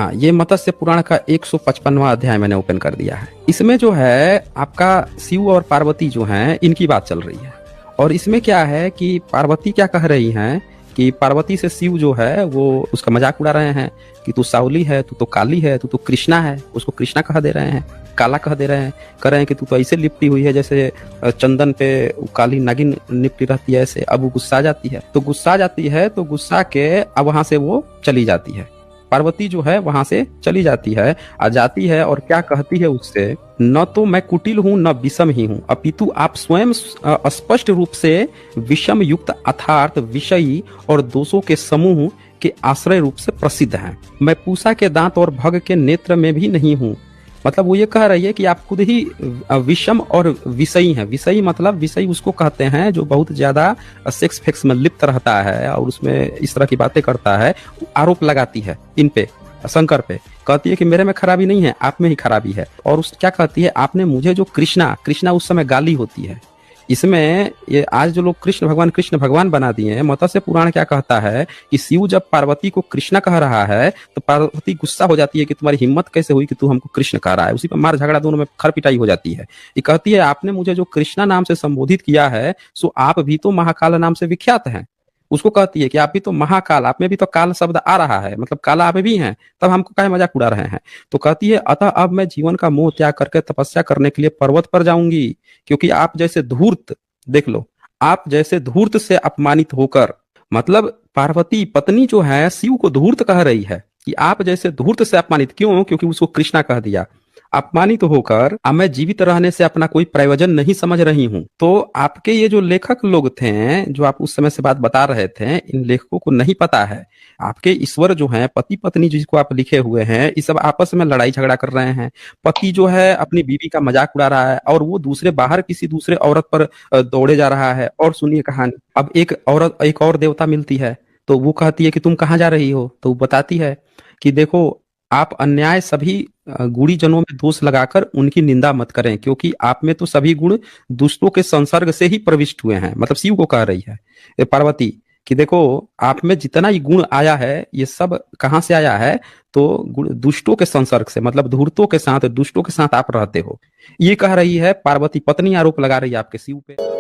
हाँ, ये मत्स्य पुराण का 155वां अध्याय मैंने ओपन कर दिया है। इसमें जो है आपका शिव और पार्वती जो हैं इनकी बात चल रही है। और इसमें क्या है कि पार्वती क्या कह रही हैं कि पार्वती से शिव जो है वो उसका मजाक उड़ा रहे हैं कि तू सावली है, तू तो काली है, तू तो कृष्णा है। उसको कृष्णा कह दे रहे हैं, काला कह दे रहे हैं, कह रहे हैं कि तू तो ऐसे लिपटी हुई है जैसे चंदन पे काली नागिन लिपटी रहती है ऐसे। अब वो गुस्सा आ जाती है, तो गुस्सा आ जाती है, तो गुस्सा के अब वहां से वो चली जाती है। पार्वती जो है वहां से चली जाती है, आ जाती है और क्या कहती है उससे, न तो मैं कुटिल हूं न विषम ही हूं, अपितु आप स्वयं स्पष्ट रूप से विषम युक्त अर्थात विषयी और दोषों के समूह के आश्रय रूप से प्रसिद्ध हैं। मैं पूषा के दांत और भग के नेत्र में भी नहीं हूं। मतलब वो ये कह रही है कि आप खुद ही विषम और विषयी हैं। विषयी मतलब विषयी उसको कहते हैं जो बहुत ज्यादा सेक्स फेक्स में लिप्त रहता है और उसमें इस तरह की बातें करता है। आरोप लगाती है इन पे, शंकर पे, कहती है कि मेरे में खराबी नहीं है, आप में ही खराबी है। और उस क्या कहती है, आपने मुझे जो कृष्णा उस समय गाली होती है। इसमें ये आज जो लोग कृष्ण भगवान बना दिए हैं, मत्स्य पुराण क्या कहता है कि शिव जब पार्वती को कृष्णा कह रहा है तो पार्वती गुस्सा हो जाती है कि तुम्हारी हिम्मत कैसे हुई कि तू हमको कृष्ण कह रहा है। उसी पर मार झगड़ा, दोनों में खर पिटाई हो जाती है। ये कहती है आपने मुझे जो कृष्णा नाम से संबोधित किया है सो आप भी तो महाकाल नाम से विख्यात हैं। उसको कहती है कि आप भी तो महाकाल, आप में भी तो काल शब्द आ रहा है, मतलब काला आप भी हैं, तब हमको काहे मजाक उड़ा रहे हैं। तो कहती है अतः अब मैं जीवन का मोह त्याग करके तपस्या करने के लिए पर्वत पर जाऊंगी, क्योंकि आप जैसे धूर्त, देख लो, आप जैसे धूर्त से अपमानित होकर, मतलब पार्वती पत्नी जो है शिव को धूर्त कह रही है कि आप जैसे धूर्त से अपमानित, क्यों? क्योंकि उसको कृष्णा कह दिया। अपमानित होकर अब मैं जीवित रहने से अपना कोई प्रयोजन नहीं समझ रही हूँ। तो आपके ये जो लेखक लोग थे, जो आप उस समय से बात बता रहे थे, इन लेखकों को नहीं पता है आपके ईश्वर जो हैं, पति पत्नी जिसको आप लिखे हुए हैं, ये सब आपस में लड़ाई झगड़ा कर रहे हैं। पति जो है अपनी बीवी का मजाक उड़ा रहा है और वो दूसरे बाहर किसी दूसरे औरत पर दौड़े जा रहा है। और सुनिए कहानी, अब एक औरत, एक और देवता मिलती है, तो वो कहती है कि तुम कहाँ जा रही हो? तो वो बताती है कि देखो, आप अन्याय सभी गुणी जनों में दोष लगाकर उनकी निंदा मत करें, क्योंकि आप में तो सभी गुण दुष्टों के संसर्ग से ही प्रविष्ट हुए हैं। मतलब शिव को कह रही है पार्वती कि देखो, आप में जितना ही गुण आया है ये सब कहाँ से आया है, तो दुष्टों के संसर्ग से, मतलब धूर्तों के साथ, दुष्टों के साथ आप रहते हो। ये कह रही है पार्वती पत्नी, आरोप लगा रही है आपके शिव पे।